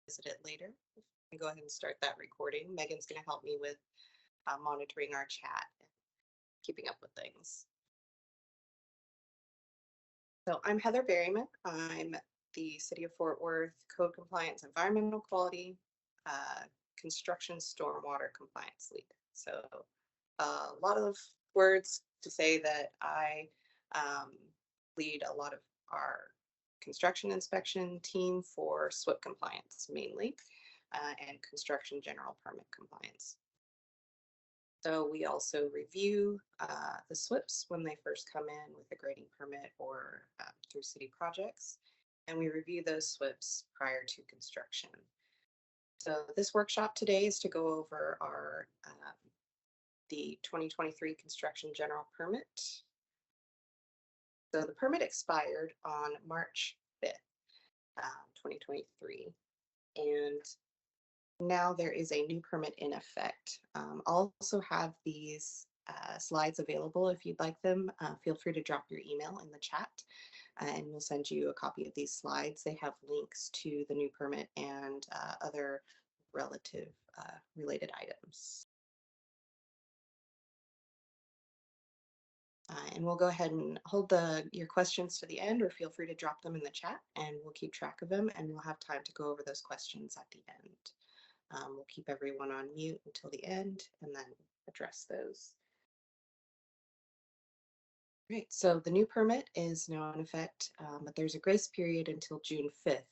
revisit it later. I go ahead and start that recording. Megan's going to help me with monitoring our chat and keeping up with things. So I'm Heather Berryman. I'm the City of Fort Worth Code Compliance Environmental Quality Construction Stormwater Compliance Lead. So a lot of words to say that I lead a lot of our construction inspection team for SWIP compliance mainly, and construction general permit compliance. So we also review the SWIPs when they first come in with a grading permit or through city projects, and we review those SWIPs prior to construction. So this workshop today is to go over our the 2023 construction general permit. So the permit expired on March 5th, 2023, and now there is a new permit in effect. I'll also have these slides available if you'd like them. Feel free to drop your email in the chat and we'll send you a copy of these slides. They have links to the new permit and other related items. And we'll go ahead and hold your questions to the end, or feel free to drop them in the chat and we'll keep track of them and we'll have time to go over those questions at the end. We'll keep everyone on mute until the end and then address those. Great, so the new permit is now in effect, but there's a grace period until June 5th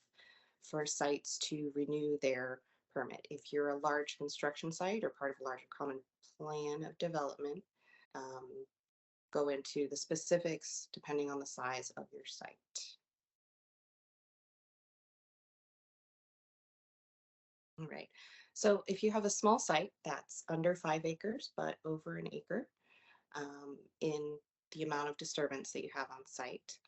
for sites to renew their permit. If you're a large construction site or part of a larger common plan of development, go into the specifics depending on the size of your site. All right, so if you have a small site that's under 5 acres but over an acre in the amount of disturbance that you have on site,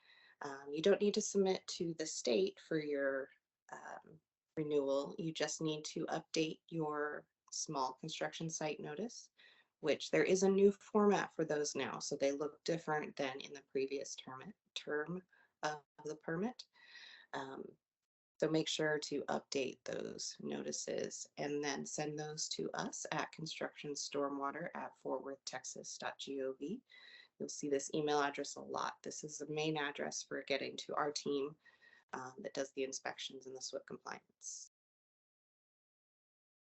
you don't need to submit to the state for your renewal. You just need to update your small construction site notice, which there is a new format for those now, so they look different than in the previous term of the permit. So make sure to update those notices and then send those to us at constructionstormwater@fortworthtexas.gov. You'll see this email address a lot. This is the main address for getting to our team that does the inspections and the SWIP compliance.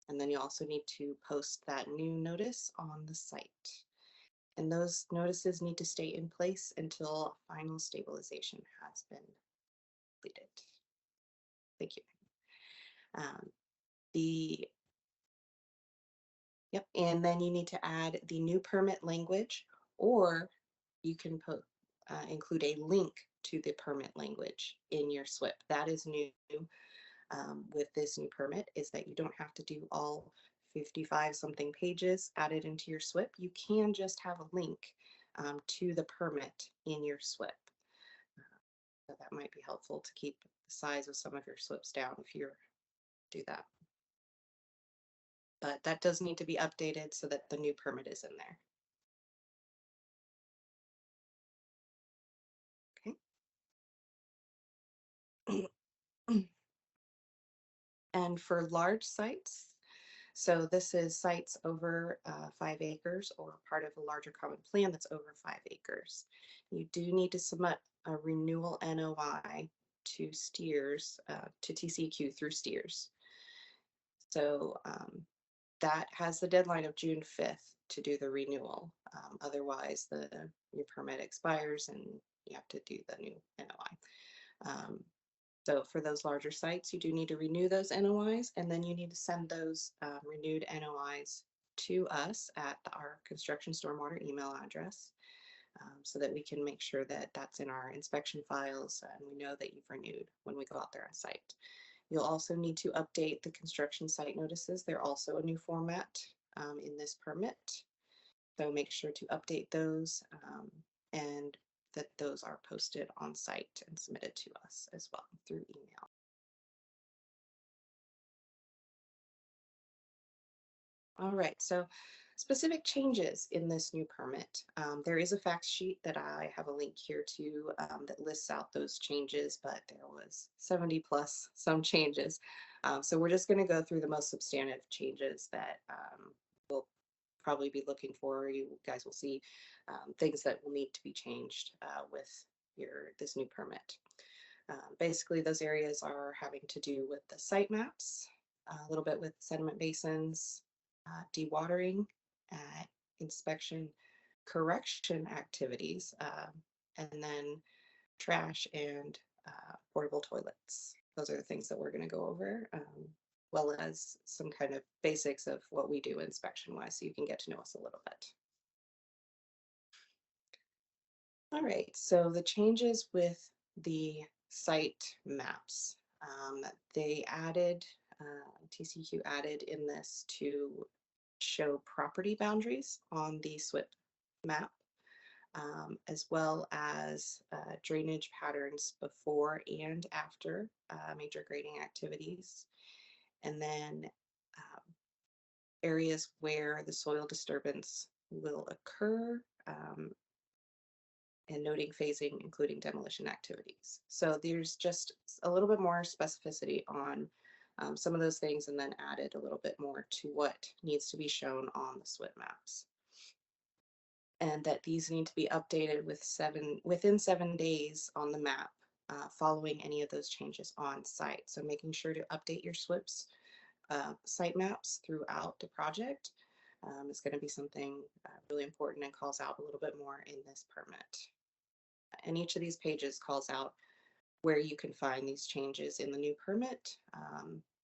And then you also need to post that new notice on the site. And those notices need to stay in place until final stabilization has been completed. Thank you. Yep, and then you need to add the new permit language, or you can include a link to the permit language in your SWIP. That is new with this new permit, is that you don't have to do all 55 something pages added into your SWIP. You can just have a link to the permit in your SWIP. So that might be helpful to keep the size of some of your SWIPs down if you do that. But that does need to be updated so that the new permit is in there. Okay. And for large sites, so this is sites over 5 acres or part of a larger common plan that's over 5 acres. You do need to submit a renewal NOI to steers, to TCEQ through steers. So that has the deadline of June 5th to do the renewal. Otherwise, your permit expires and you have to do the new NOI. So for those larger sites, you do need to renew those NOIs, and then you need to send those renewed NOIs to us at our construction stormwater email address, so that we can make sure that that's in our inspection files and we know that you've renewed when we go out there on site. You'll also need to update the construction site notices. They're also a new format in this permit. So make sure to update those and that those are posted on site and submitted to us as well through email. All right, so specific changes in this new permit. There is a fact sheet that I have a link here to that lists out those changes, but there was 70 plus some changes. So we're just going to go through the most substantive changes that we'll probably be looking for. You guys will see things that will need to be changed with this new permit. Basically, those areas are having to do with the site maps, a little bit with sediment basins, dewatering, inspection, correction activities, and then trash and portable toilets. Those are the things that we're going to go over, well as some kind of basics of what we do inspection-wise, so you can get to know us a little bit. All right, so the changes with the site maps. They added, TCQ added in this to show property boundaries on the SWIP map, as well as drainage patterns before and after major grading activities. And then areas where the soil disturbance will occur, and noting phasing, including demolition activities. So there's just a little bit more specificity on some of those things, and then added a little bit more to what needs to be shown on the SWIP maps. And that these need to be updated within 7 days on the map following any of those changes on site. So making sure to update your SWIPs site maps throughout the project is going to be something really important and calls out a little bit more in this permit. And each of these pages calls out where you can find these changes in the new permit,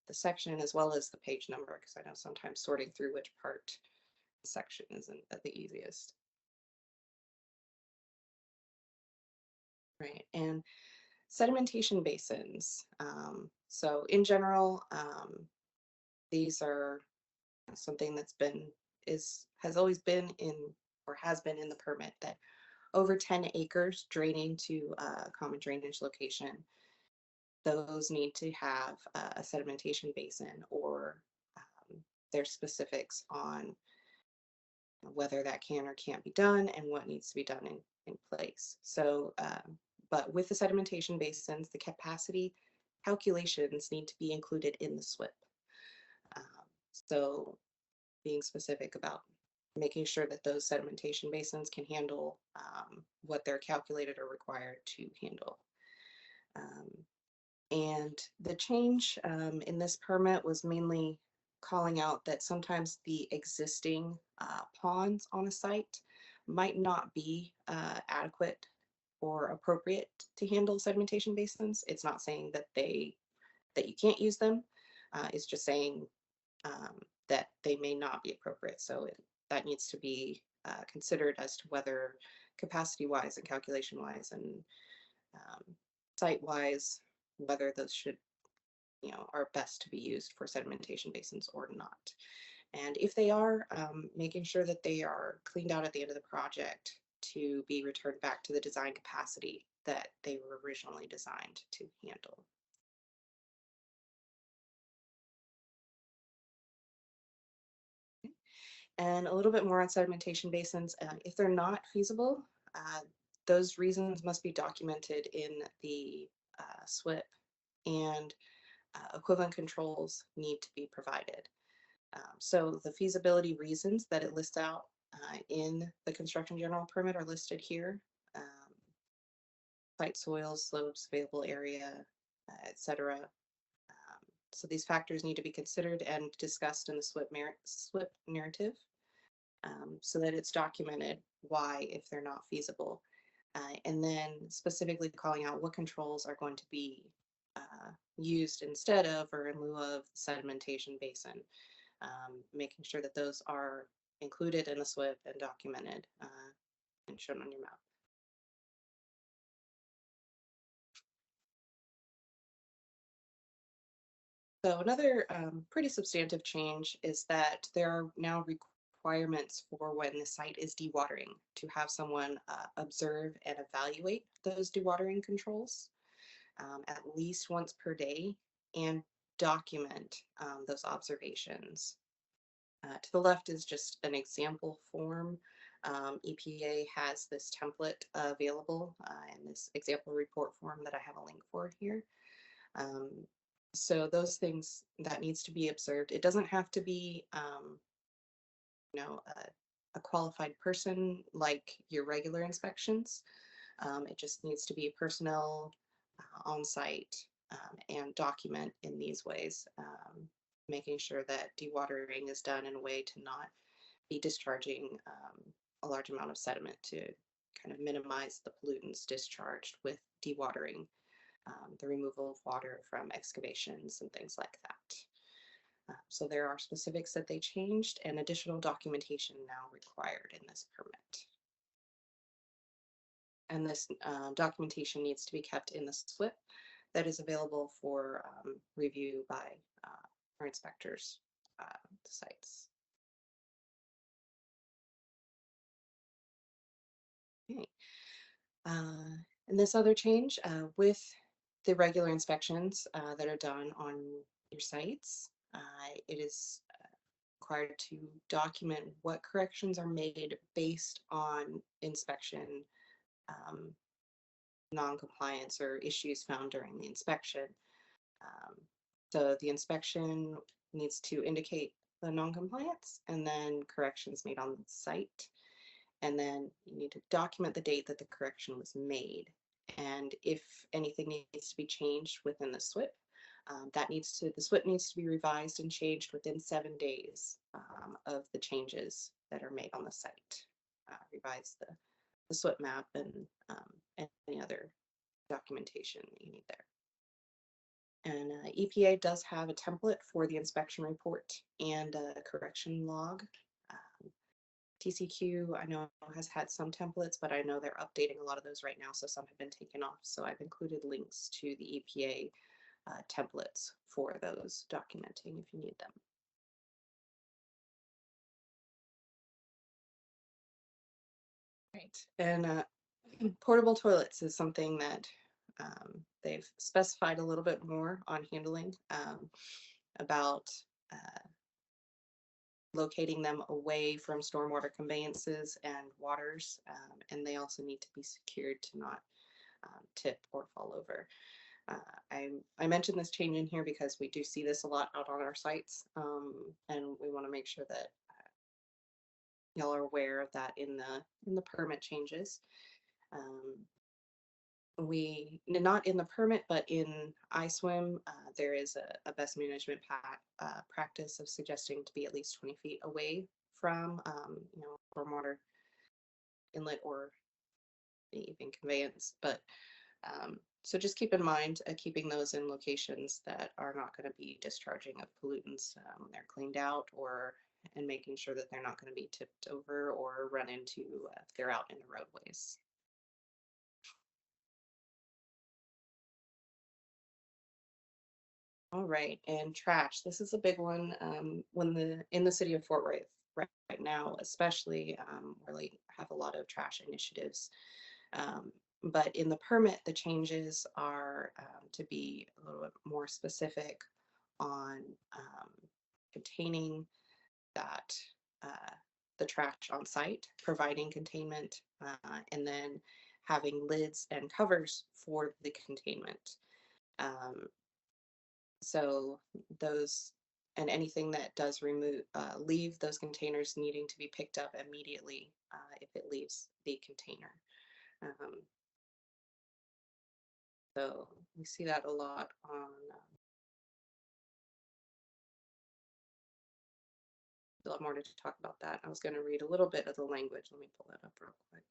the section, as well as the page number, because I know sometimes sorting through which part section isn't the easiest. Right, and sedimentation basins. So in general, these are something that's has always been in, or has been in the permit, that over 10 acres draining to a common drainage location, those need to have a sedimentation basin, or there's specifics on whether that can or can't be done and what needs to be done in place. So, but with the sedimentation basins, the capacity calculations need to be included in the SWIP. So being specific about making sure that those sedimentation basins can handle what they're calculated or required to handle. And the change in this permit was mainly calling out that sometimes the existing ponds on a site might not be adequate or appropriate to handle sedimentation basins. It's not saying that you can't use them. It's just saying that they may not be appropriate. So that needs to be considered as to whether capacity-wise and calculation-wise and site-wise, whether those should, are best to be used for sedimentation basins or not. And if they are, making sure that they are cleaned out at the end of the project to be returned back to the design capacity that they were originally designed to handle. And a little bit more on sedimentation basins. If they're not feasible, those reasons must be documented in the SWIP, and equivalent controls need to be provided. So the feasibility reasons that it lists out in the construction general permit are listed here. Site soils, slopes, available area, etc. So these factors need to be considered and discussed in the SWIP narrative, so that it's documented why, if they're not feasible. And then specifically calling out what controls are going to be used instead of or in lieu of sedimentation basin, making sure that those are included in the SWIP and documented and shown on your map. So another pretty substantive change is that there are now requirements for when the site is dewatering to have someone observe and evaluate those dewatering controls at least once per day and document those observations. To the left is just an example form. EPA has this template available in this example report form that I have a link for here. So those things that needs to be observed. It doesn't have to be, you know, a qualified person like your regular inspections. It just needs to be personnel on site and document in these ways, making sure that dewatering is done in a way to not be discharging a large amount of sediment to kind of minimize the pollutants discharged with dewatering, the removal of water from excavations and things like that. So there are specifics that they changed and additional documentation now required in this permit. And this documentation needs to be kept in the SWIP that is available for review by our inspectors, the sites. Okay. And this other change with the regular inspections that are done on your sites, it is required to document what corrections are made based on inspection non-compliance or issues found during the inspection. Um, so the inspection needs to indicate the non-compliance and then corrections made on the site. And then you need to document the date that the correction was made. And if anything needs to be changed within the SWIP, the SWIP needs to be revised and changed within 7 days of the changes that are made on the site. Revise the SWIP map and any other documentation that you need there. And EPA does have a template for the inspection report and a correction log. TCQ, I know, has had some templates, but I know they're updating a lot of those right now, so some have been taken off. So I've included links to the EPA templates for those documenting if you need them. Right. And portable toilets is something that they've specified a little bit more on handling about locating them away from stormwater conveyances and waters, and they also need to be secured to not tip or fall over. I mentioned this change in here because we do see this a lot out on our sites, and we want to make sure that y'all are aware of that in the permit changes. We not in the permit, but in ISWIM, there is a best management practice of suggesting to be at least 20 feet away from, stormwater inlet or even conveyance. But so just keep in mind keeping those in locations that are not going to be discharging of pollutants when they're cleaned out, and making sure that they're not going to be tipped over or run into if they're out in the roadways. All right, and trash. This is a big one in the city of Fort Worth right now, especially really have a lot of trash initiatives. But in the permit, the changes are to be a little bit more specific on containing that the trash on site, providing containment, and then having lids and covers for the containment. So those and anything that does leave those containers needing to be picked up immediately if it leaves the container. So we see that a lot on a lot more to talk about that. I was going to read a little bit of the language. Let me pull that up real quick.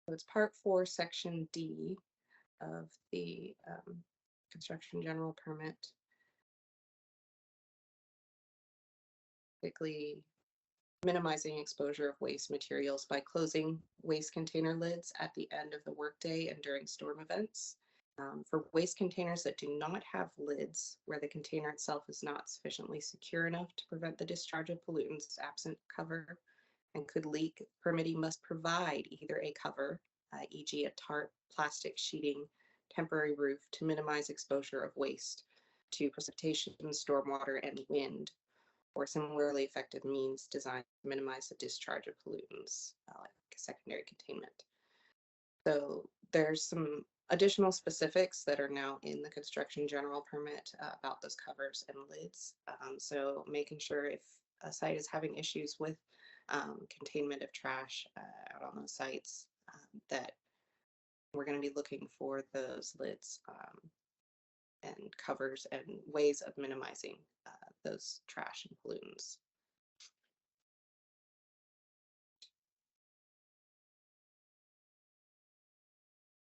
So it's part 4, section D of the construction general permit. Basically minimizing exposure of waste materials by closing waste container lids at the end of the workday and during storm events. For waste containers that do not have lids, where the container itself is not sufficiently secure enough to prevent the discharge of pollutants absent cover and could leak, permittee must provide either a cover e.g. a tarp, plastic sheeting, temporary roof to minimize exposure of waste to precipitation, stormwater, and wind, or similarly effective means designed to minimize the discharge of pollutants, like secondary containment. So there's some additional specifics that are now in the construction general permit about those covers and lids. So making sure if a site is having issues with containment of trash out on those sites, that we're going to be looking for those lids and covers and ways of minimizing those trash and pollutants.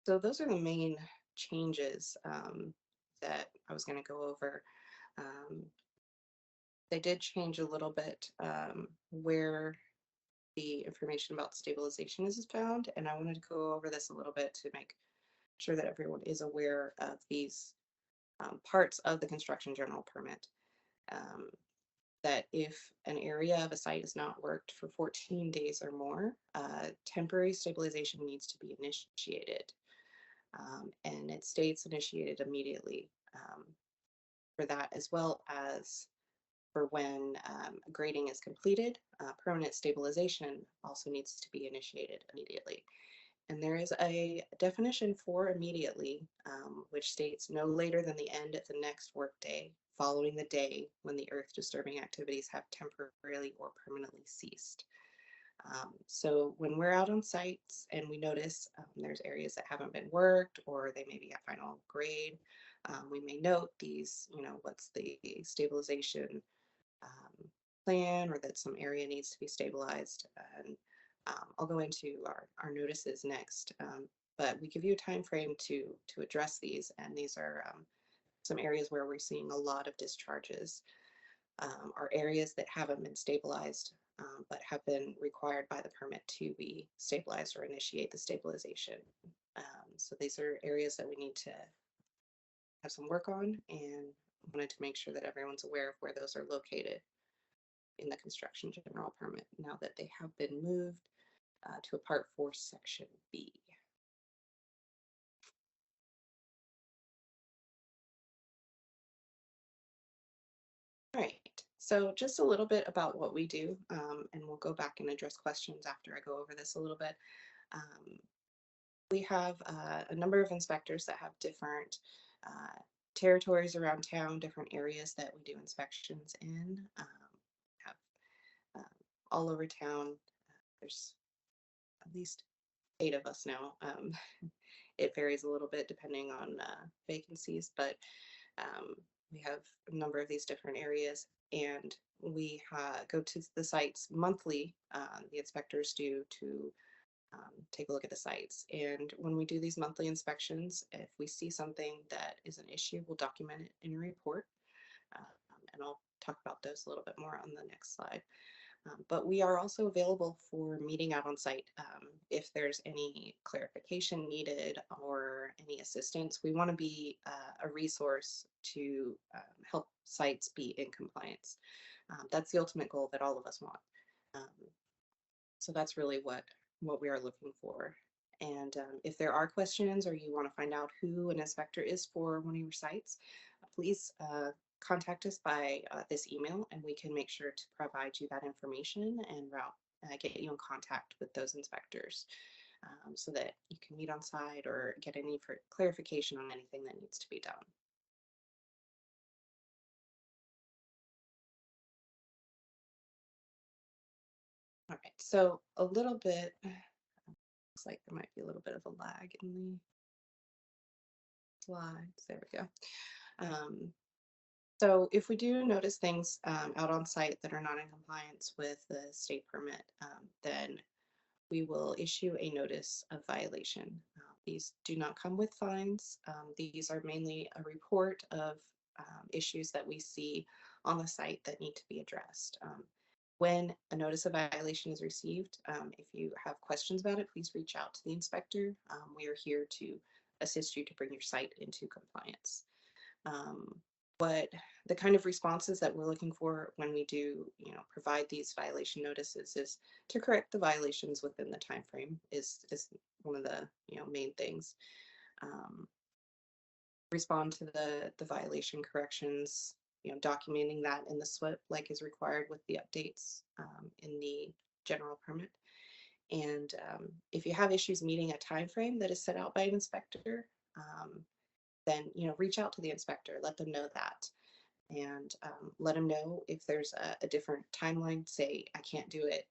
So those are the main changes that I was going to go over. Um, they did change a little bit where the information about stabilization is found, and I wanted to go over this a little bit to make sure that everyone is aware of these parts of the construction general permit. Um, that if an area of a site is not worked for 14 days or more, temporary stabilization needs to be initiated. And it states initiated immediately for that, as well as for when grading is completed. Permanent stabilization also needs to be initiated immediately. And there is a definition for immediately, which states no later than the end of the next workday following the day when the earth disturbing activities have temporarily or permanently ceased. So when we're out on sites and we notice there's areas that haven't been worked or they may be at final grade, we may note these, what's the stabilization plan, or that some area needs to be stabilized. And I'll go into our notices next, but we give you a time frame to address these, and these are some areas where we're seeing a lot of discharges, are areas that haven't been stabilized but have been required by the permit to be stabilized or initiate the stabilization. So these are areas that we need to have some work on, and wanted to make sure that everyone's aware of where those are located in the construction general permit now that they have been moved to a Part 4 Section B. All right, so just a little bit about what we do, and we'll go back and address questions after I go over this a little bit. We have a number of inspectors that have different territories around town, different areas that we do inspections in. Have all over town. There's at least 8 of us now. It varies a little bit depending on vacancies, but we have a number of these different areas, and we go to the sites monthly. The inspectors do, to take a look at the sites. And when we do these monthly inspections, if we see something that is an issue, we'll document it in a report. And I'll talk about those a little bit more on the next slide. But we are also available for meeting out on site if there's any clarification needed or any assistance. We want to be a resource to help sites be in compliance. That's the ultimate goal that all of us want. So that's really what we are looking for. And if there are questions or you want to find out who an inspector is for one of your sites, please contact us by this email, and we can make sure to provide you that information and get you in contact with those inspectors so that you can meet on site or get any clarification on anything that needs to be done. All right, so a little bit, looks like there might be a little bit of a lag in the slides. There we go. So if we do notice things out on site that are not in compliance with the state permit, then we will issue a notice of violation. These do not come with fines. These are mainly a report of issues that we see on the site that need to be addressed. When a notice of violation is received, if you have questions about it, please reach out to the inspector. We are here to assist you to bring your site into compliance. what the kind of responses that we're looking for when we do, provide these violation notices is to correct the violations within the time frame is one of the, main things. Respond to the violation corrections, documenting that in the SWIP like is required with the updates in the general permit. And if you have issues meeting a time frame that is set out by an inspector, then reach out to the inspector, let them know that, and let them know if there's a different timeline. Say, I can't do it,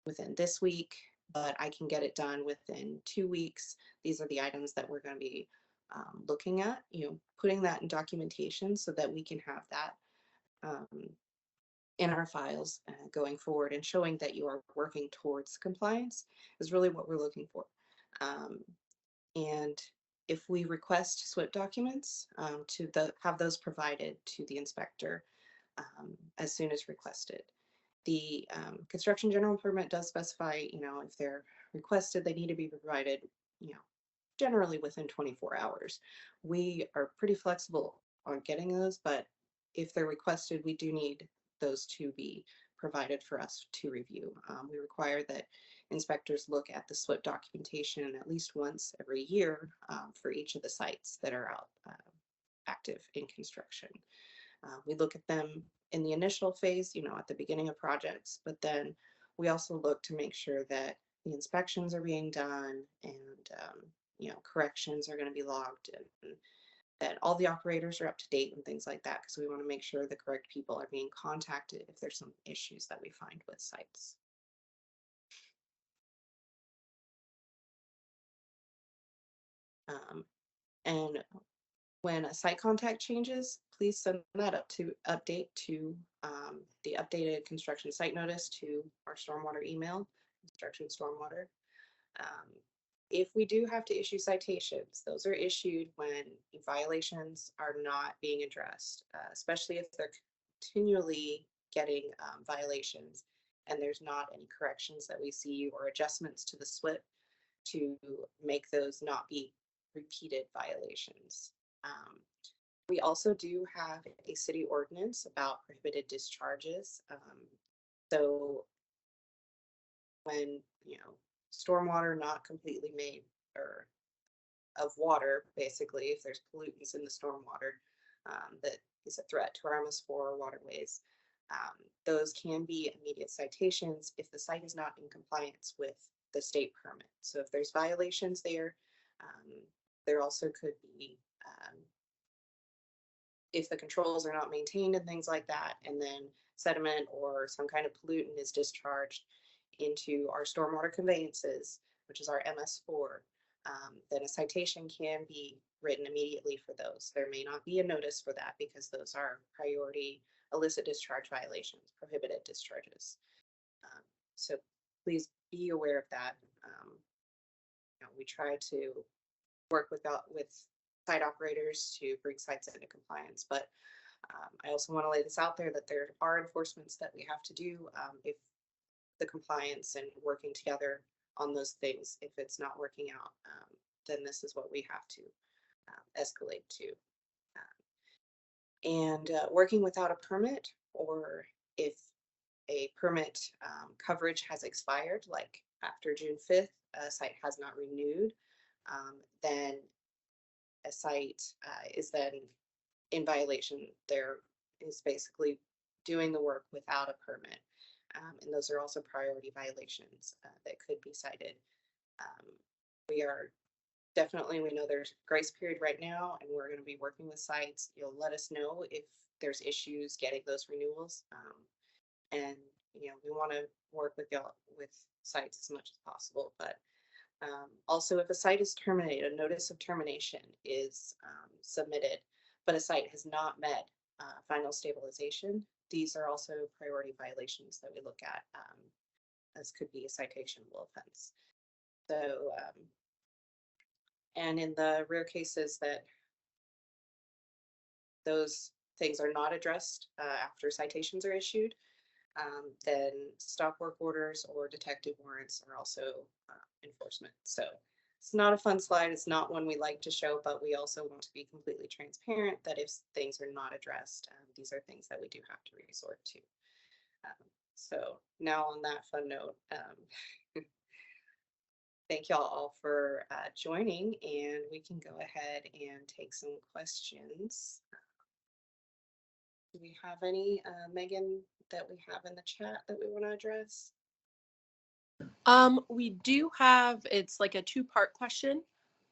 within this week, but I can get it done within 2 weeks. These are the items that we're going to be looking at, putting that in documentation so that we can have that um, in our files going forward, and showing that you are working towards compliance is really what we're looking for. And if we request SWIP documents, have those provided to the inspector as soon as requested. The construction general permit does specify, if they're requested, they need to be provided, generally within 24 hours. We are pretty flexible on getting those, but if they're requested, we do need those to be provided for us to review. We require that inspectors look at the SWIP documentation at least once every year for each of the sites that are out active in construction. We look at them in the initial phase, at the beginning of projects, but then we also look to make sure that the inspections are being done, and corrections are going to be logged, and that all the operators are up to date and things like that, because we want to make sure the correct people are being contacted if there's some issues that we find with sites. And when a site contact changes, please send that update to the updated construction site notice to our stormwater email, Construction Stormwater. If we do have to issue citations, those are issued when violations are not being addressed, especially if they're continually getting violations and there's not any corrections that we see or adjustments to the SWIP to make those not be repeated violations. We also do have a city ordinance about prohibited discharges. So when, stormwater not completely made or of water, basically, if there's pollutants in the stormwater that is a threat to our MS4 waterways, those can be immediate citations if the site is not in compliance with the state permit. So if there's violations there, there also could be if the controls are not maintained and things like that, and then sediment or some kind of pollutant is discharged into our stormwater conveyances, which is our MS4, then a citation can be written immediately for those. There may not be a notice for that because those are priority illicit discharge violations, prohibited discharges. So please be aware of that. We try to work with site operators to bring sites into compliance, but I also want to lay this out there that there are enforcements that we have to do if the compliance and working together on those things, if it's not working out, then this is what we have to escalate to. And working without a permit, or if a permit coverage has expired, like after June 5th, a site has not renewed, then a site is then in violation. There is basically doing the work without a permit. And those are also priority violations that could be cited. We know there's grace period right now, and we're going to be working with sites. You'll let us know if there's issues getting those renewals. And, we want to work with sites as much as possible. But also, if a site is terminated, a notice of termination is submitted, but a site has not met final stabilization, these are also priority violations that we look at, as could be a citationable offense. So, and in the rare cases that those things are not addressed after citations are issued, then stop work orders or detective warrants are also enforcement. So It's not a fun slide. It's not one we like to show, but we also want to be completely transparent that if things are not addressed, these are things that we do have to resort to. So now on that fun note, thank y'all all for joining, and we can go ahead and take some questions. Do we have any, Megan, that we have in the chat that we want to address? We do have, it's like a two-part question.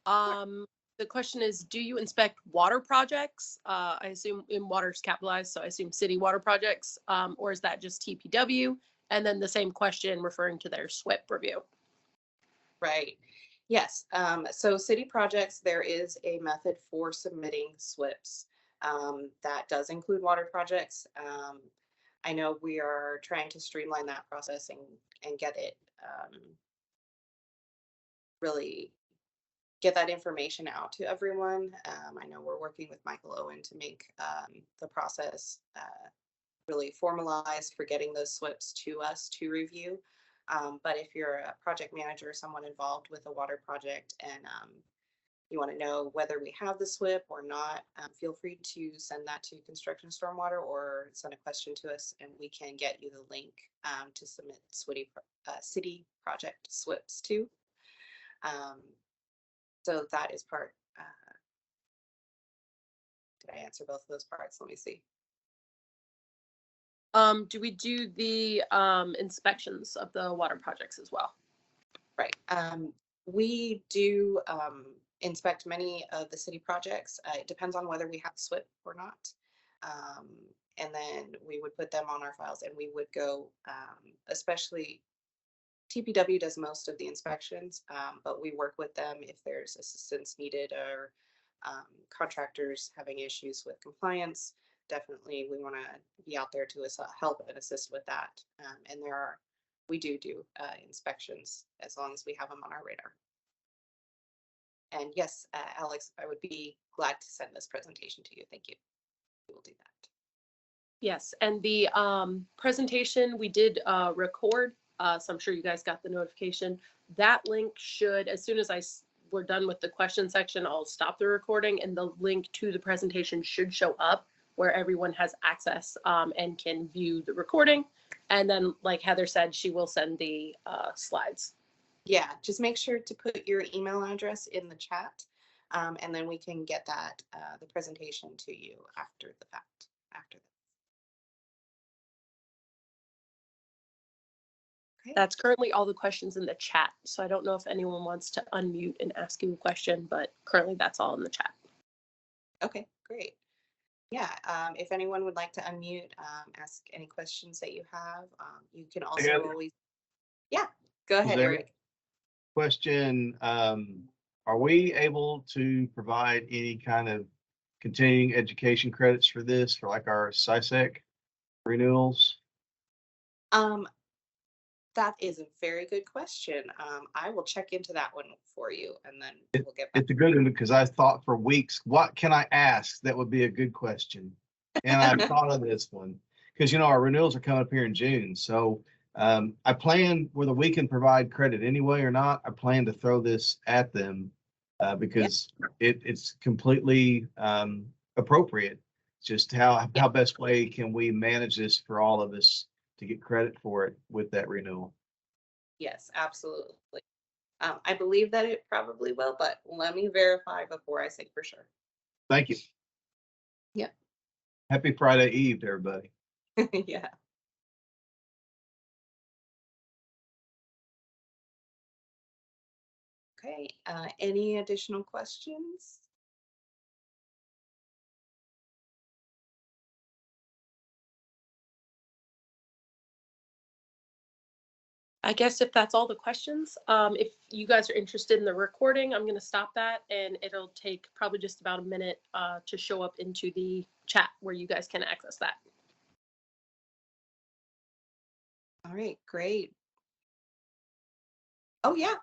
The question is, do you inspect water projects? I assume in water's capitalized, so I assume city water projects, or is that just TPW? And then the same question referring to their SWIP review. Right. Yes. So city projects, there is a method for submitting SWIPs that does include water projects. I know we are trying to streamline that process and get it really get that information out to everyone. I know we're working with Michael Owen to make the process really formalized for getting those SWIPs to us to review. But if you're a project manager or someone involved with a water project and you want to know whether we have the SWIP or not, feel free to send that to Construction Stormwater or send a question to us and we can get you the link to submit city project SWIPs to. So that is part. Did I answer both of those parts? Let me see. Do we do the inspections of the water projects as well? Right. We do inspect many of the city projects. It depends on whether we have SWIP or not. And then we would put them on our files and we would go, especially TPW does most of the inspections, but we work with them if there's assistance needed or contractors having issues with compliance. Definitely, we want to be out there to help and assist with that. And we do inspections as long as we have them on our radar. And yes, Alex, I would be glad to send this presentation to you. Thank you. We will do that. Yes, and the presentation we did record, so I'm sure you guys got the notification. That link should, as soon as we're done with the question section, I'll stop the recording and the link to the presentation should show up where everyone has access and can view the recording. And then, like Heather said, she will send the slides. Yeah, just make sure to put your email address in the chat, and then we can get that the presentation to you after the fact. After that. Okay. That's currently all the questions in the chat. So I don't know if anyone wants to unmute and ask you a question, but currently that's all in the chat. Okay, great. Yeah, if anyone would like to unmute, ask any questions that you have, you can also always. Yeah, go ahead, Eric. Question, are we able to provide any kind of continuing education credits for this, for like our SISEC renewals? That is a very good question. I will check into that one for you and then we'll get back. It's a good one because I thought for weeks, what can I ask that would be a good question? And I've thought of this one because, you know, our renewals are coming up here in June. So I plan, whether we can provide credit anyway or not, I plan to throw this at them because it's completely appropriate. Just how best way can we manage this for all of us to get credit for it with that renewal? Yes, absolutely. I believe that it probably will, but let me verify before I say for sure. Thank you. Yep. Happy Friday Eve to everybody. Yeah. Okay, any additional questions? I guess if that's all the questions, if you guys are interested in the recording, I'm going to stop that and it'll take probably just about a minute to show up into the chat where you guys can access that. All right, great. Oh yeah,